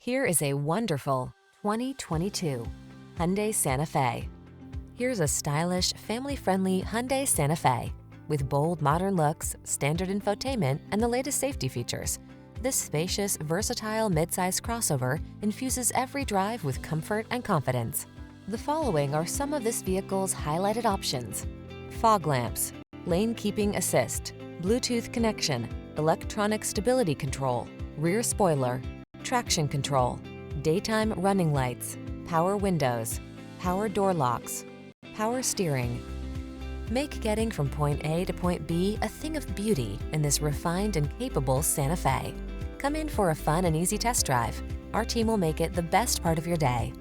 Here is a wonderful 2022 Hyundai Santa Fe. Here's a stylish, family-friendly Hyundai Santa Fe. With bold, modern looks, standard infotainment, and the latest safety features, this spacious, versatile midsize crossover infuses every drive with comfort and confidence. The following are some of this vehicle's highlighted options: fog lamps, lane keeping assist, Bluetooth connection, electronic stability control, rear spoiler, traction control, daytime running lights, power windows, power door locks, power steering. Make getting from point A to point B a thing of beauty in this refined and capable Santa Fe. Come in for a fun and easy test drive. Our team will make it the best part of your day.